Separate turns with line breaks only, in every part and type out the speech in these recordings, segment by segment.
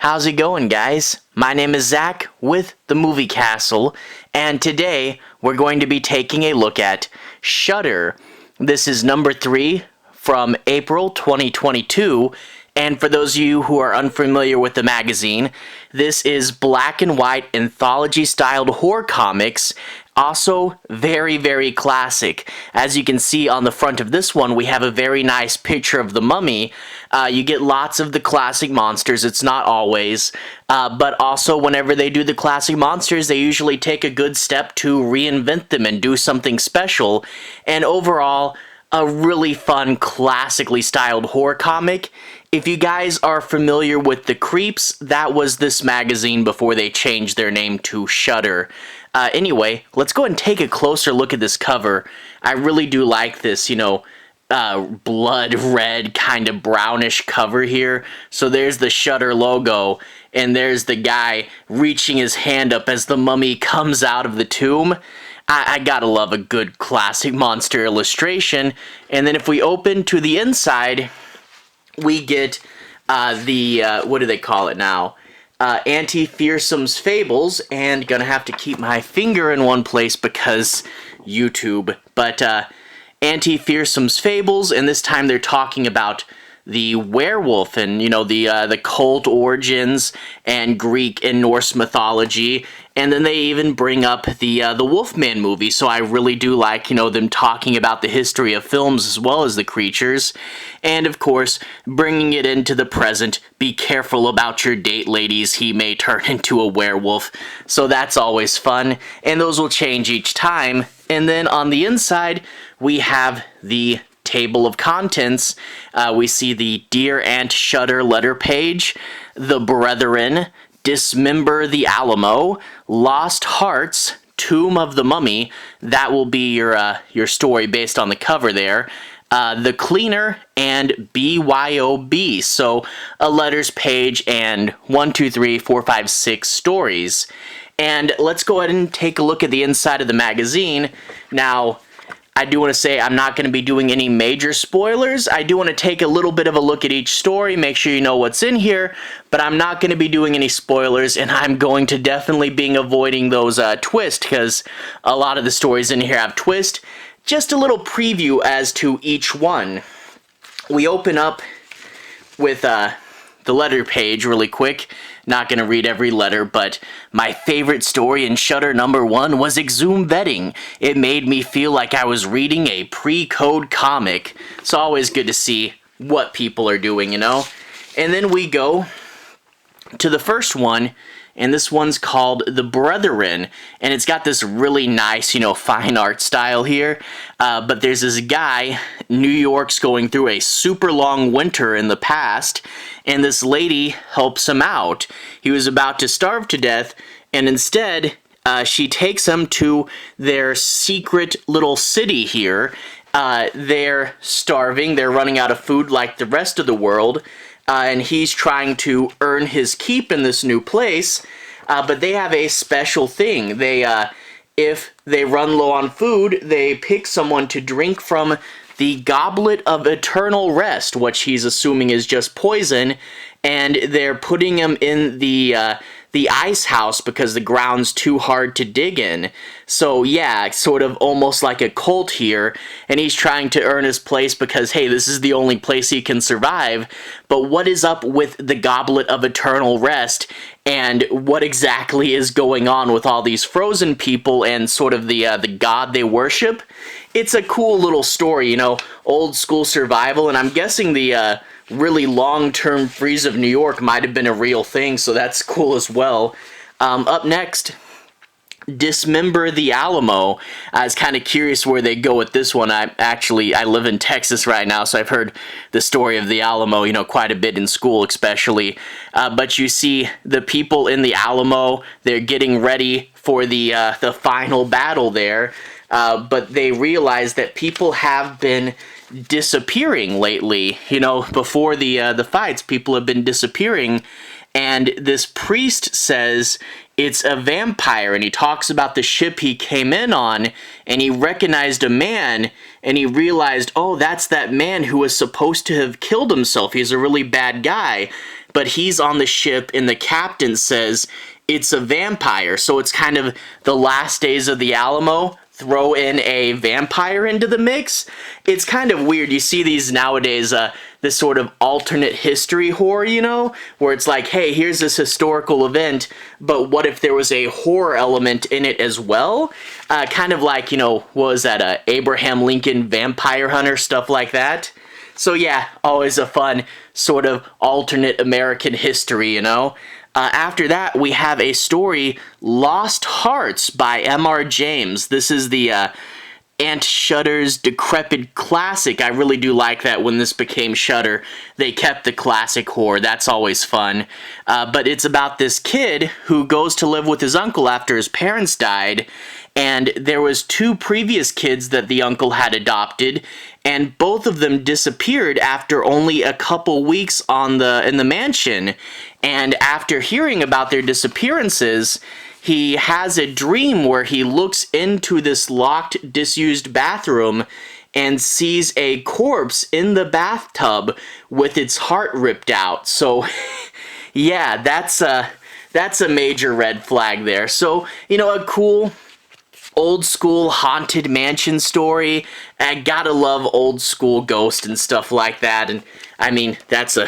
How's it going, guys? My name is Zach with the Movie Castle, and today we're going to be taking a look at Shudder. This is number 3 from April 2022, and for those of you who are unfamiliar with the magazine, this is black and white anthology-styled horror comics, also very, very classic. As you can see on the front of this one, we have a very nice picture of the mummy. You get lots of the classic monsters, it's not always, but also whenever they do the classic monsters, they usually take a good step to reinvent them and do something special, and overall, a really fun, classically styled horror comic. If you guys are familiar with the Creeps, that was this magazine before they changed their name to Shudder. Anyway, let's go ahead and take a closer look at this cover. I really do like this, blood red, kind of brownish cover here. So there's the Shudder logo, and there's the guy reaching his hand up as the mummy comes out of the tomb. I gotta love a good classic monster illustration. And then if we open to the inside, we get what do they call it now? Anti-Fearsome's Fables, and gonna have to keep my finger in one place because YouTube. But Anti-Fearsome's Fables, and this time they're talking about the werewolf and, the cult origins and Greek and Norse mythology. And then they even bring up the Wolfman movie, so I really do like, them talking about the history of films as well as the creatures. And, of course, bringing it into the present, be careful about your date, ladies, he may turn into a werewolf. So that's always fun, and those will change each time. And then on the inside, we have the table of contents. We see the Dear Aunt Shudder letter page, The Brethren, Dismember the Alamo, Lost Hearts, Tomb of the Mummy. That will be your story based on the cover there. The Cleaner, and BYOB. So a letters page and 1, 2, 3, 4, 5, 6 stories. And let's go ahead and take a look at the inside of the magazine. Now, I do want to say I'm not going to be doing any major spoilers. I do want to take a little bit of a look at each story, make sure you know what's in here, but I'm not going to be doing any spoilers, and I'm going to definitely be avoiding those twists, because a lot of the stories in here have twists. Just a little preview as to each one. We open up with the letter page really quick. Not going to read every letter, but my favorite story in Shudder number 1 was Exhumed Vetting. It made me feel like I was reading a pre-code comic. It's always good to see what people are doing, And then we go to the first one, and this one's called The Brethren, and it's got this really nice, fine art style here, but there's this guy, New York's going through a super long winter in the past, and this lady helps him out. He was about to starve to death, and instead, she takes him to their secret little city here. They're starving, they're running out of food like the rest of the world, and he's trying to earn his keep in this new place, but they have a special thing. If they run low on food, they pick someone to drink from the Goblet of Eternal Rest, which he's assuming is just poison, and they're putting him in the ice house because the ground's too hard to dig in. So yeah, sort of almost like a cult here, and he's trying to earn his place because, hey, this is the only place he can survive. But what is up with the Goblet of Eternal Rest, and what exactly is going on with all these frozen people and sort of the god they worship? It's a cool little story, old school survival, and I'm guessing the really long-term freeze of New York might have been a real thing, so that's cool as well. Up next, Dismember the Alamo. I was kind of curious where they go with this one. I live in Texas right now, so I've heard the story of the Alamo, quite a bit in school especially. But you see the people in the Alamo, they're getting ready for the final battle there. But they realize that people have been disappearing lately. Before the fights, people have been disappearing, and this priest says it's a vampire, and he talks about the ship he came in on, and he recognized a man, and he realized, oh, that's that man who was supposed to have killed himself. He's a really bad guy. but he's on the ship and the captain says it's a vampire. So it's kind of the last days of the Alamo. Throw in a vampire into the mix. It's kind of weird. You see these nowadays, this sort of alternate history horror, you know, where it's like, hey, here's this historical event, but what if there was a horror element in it as well? Kind of like, you know, what was that, Abraham Lincoln Vampire Hunter, stuff like that. So yeah, always a fun sort of alternate American history, you know. After that, we have a story, Lost Hearts by M.R. James. This is the Aunt Shudder's decrepit classic. I really do like that when this became Shudder. They kept the classic horror. That's always fun. But it's about this kid who goes to live with his uncle after his parents died. And there was 2 previous kids that the uncle had adopted, and both of them disappeared after only a couple weeks in the mansion. And after hearing about their disappearances, he has a dream where he looks into this locked, disused bathroom and sees a corpse in the bathtub with its heart ripped out. So, yeah, that's a major red flag there. So, you know, a cool old school haunted mansion story. I gotta love old school ghost and stuff like that. And I mean, that's a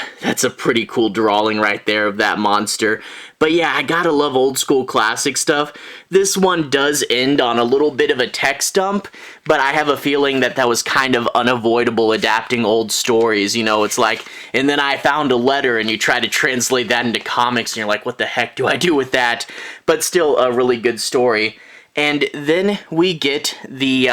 pretty cool drawing right there of that monster. But yeah, I gotta love old school classic stuff. This one does end on a little bit of a text dump, but I have a feeling that that was kind of unavoidable adapting old stories. You know, it's like, and then I found a letter and you try to translate that into comics and you're like, what the heck do I do with that? But still a really good story. And then we get the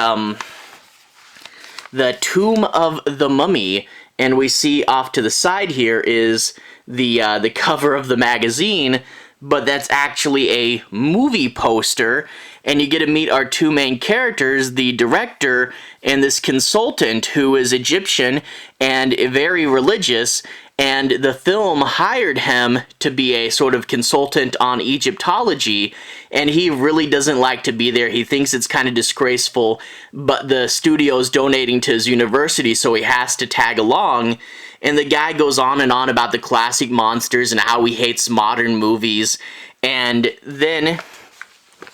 Tomb of the Mummy, and we see off to the side here is the cover of the magazine, but that's actually a movie poster, and you get to meet our 2 main characters, the director and this consultant who is Egyptian and very religious, and the film hired him to be a sort of consultant on Egyptology, and he really doesn't like to be there. He thinks it's kind of disgraceful, but the studio's donating to his university, so he has to tag along. And the guy goes on and on about the classic monsters and how he hates modern movies. And then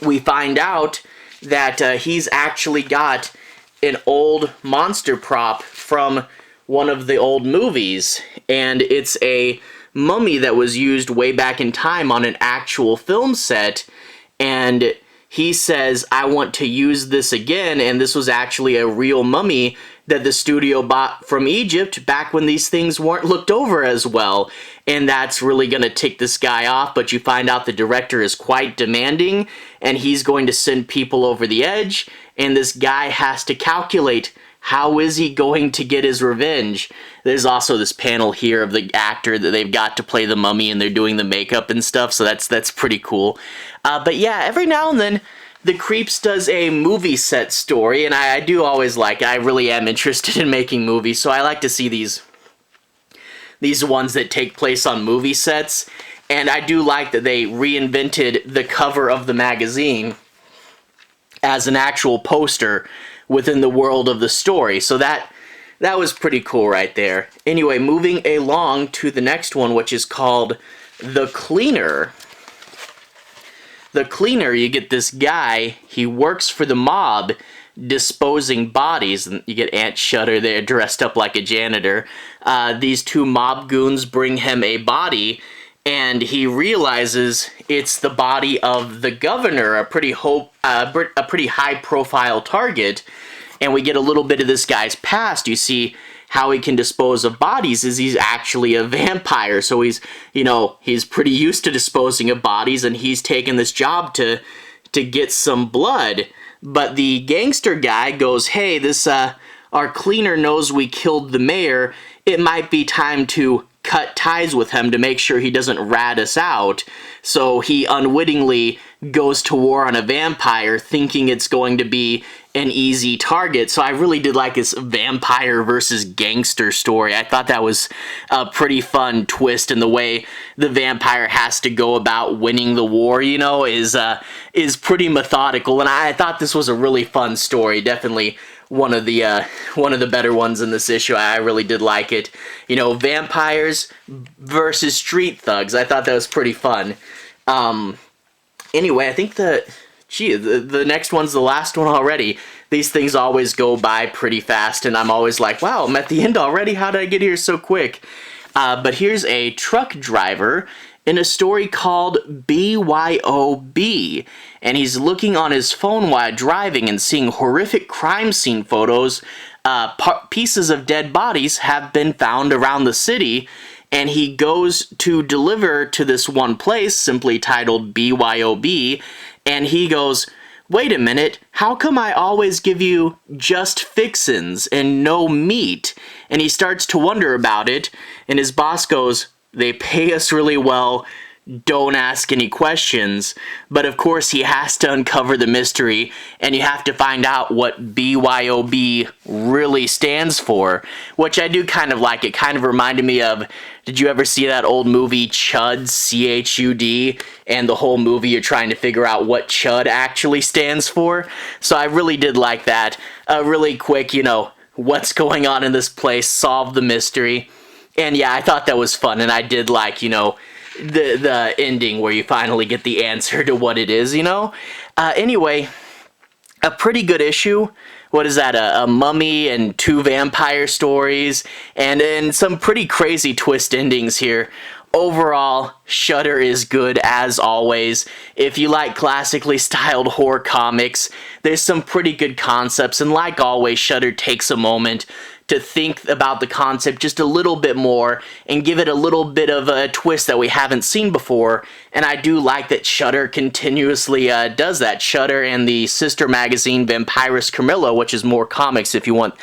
we find out that he's actually got an old monster prop from one of the old movies, and it's a mummy that was used way back in time on an actual film set, and he says, I want to use this again, and this was actually a real mummy that the studio bought from Egypt back when these things weren't looked over as well, and that's really going to tick this guy off. But you find out the director is quite demanding, and he's going to send people over the edge, and this guy has to calculate how is he going to get his revenge. There's also this panel here of the actor that they've got to play the mummy, and they're doing the makeup and stuff, so that's pretty cool. But yeah, every now and then the Creeps does a movie set story, and I do always like it. I really am interested in making movies, so I like to see these ones that take place on movie sets, and I do like that they reinvented the cover of the magazine as an actual poster within the world of the story, so that was pretty cool right there. Anyway, moving along to the next one, which is called The Cleaner. The Cleaner, you get this guy, he works for the mob disposing bodies, and you get Aunt Shudder there dressed up like a janitor. These 2 mob goons bring him a body, and he realizes it's the body of the governor, a pretty high-profile target, and we get a little bit of this guy's past. You see how he can dispose of bodies is he's actually a vampire, so he's pretty used to disposing of bodies, and he's taken this job to get some blood. But the gangster guy goes, hey, this our cleaner knows we killed the mayor. It might be time to cut ties with him to make sure he doesn't rat us out. So he unwittingly goes to war on a vampire, thinking it's going to be an easy target. So I really did like this vampire versus gangster story. I thought that was a pretty fun twist in the way the vampire has to go about winning the war, you know, is pretty methodical. And I thought this was a really fun story. Definitely one of the better ones in this issue. I really did like it. You know, vampires versus street thugs. I thought that was pretty fun. Anyway, I think the next one's the last one already. These things always go by pretty fast, and I'm always like, wow, I'm at the end already? How did I get here so quick? But here's a truck driver in a story called Byob, and he's looking on his phone while driving and seeing horrific crime scene photos. Pieces of dead bodies have been found around the city, and he goes to deliver to this one place, simply titled Byob, and he goes, wait a minute, how come I always give you just fixins and no meat? And he starts to wonder about it, and his boss goes, they pay us really well, don't ask any questions. But of course he has to uncover the mystery, and you have to find out what BYOB really stands for, which I do kind of like. It kind of reminded me of, did you ever see that old movie Chud, C-H-U-D, and the whole movie you're trying to figure out what Chud actually stands for? So I really did like that. Really quick, you know, what's going on in this place, solve the mystery. And yeah, I thought that was fun, and I did like, you know, the ending where you finally get the answer to what it is, you know? Anyway, a pretty good issue. What is that, a mummy and 2 vampire stories, and some pretty crazy twist endings here. Overall, Shudder is good as always. If you like classically styled horror comics, there's some pretty good concepts, and like always, Shudder takes a moment to think about the concept just a little bit more and give it a little bit of a twist that we haven't seen before. And I do like that Shudder continuously does that. Shudder and the sister magazine Vampiress Carmilla, which is more comics if you want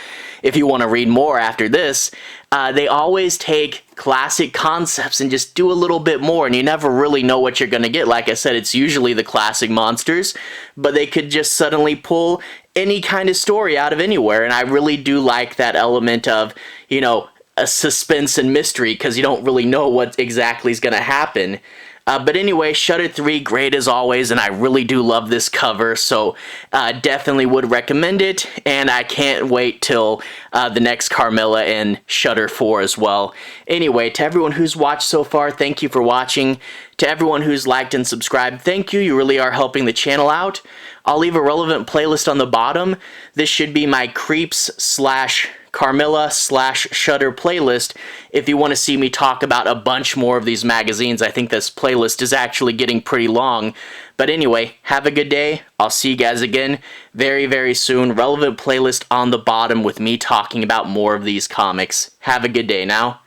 to read more after this, they always take classic concepts and just do a little bit more, and you never really know what you're going to get. Like I said, it's usually the classic monsters, but they could just suddenly pull any kind of story out of anywhere, and I really do like that element of, you know, a suspense and mystery, because you don't really know what exactly is going to happen. But anyway, Shudder 3, great as always, and I really do love this cover, so definitely would recommend it, and I can't wait till the next Carmilla and Shudder 4 as well. Anyway, to everyone who's watched so far, thank you for watching. To everyone who's liked and subscribed, thank you. You really are helping the channel out. I'll leave a relevant playlist on the bottom. This should be my Creeps / Carmilla / Shudder playlist if you want to see me talk about a bunch more of these magazines. I think this playlist is actually getting pretty long. But anyway, have a good day. I'll see you guys again very, very soon. Relevant playlist on the bottom with me talking about more of these comics. Have a good day now.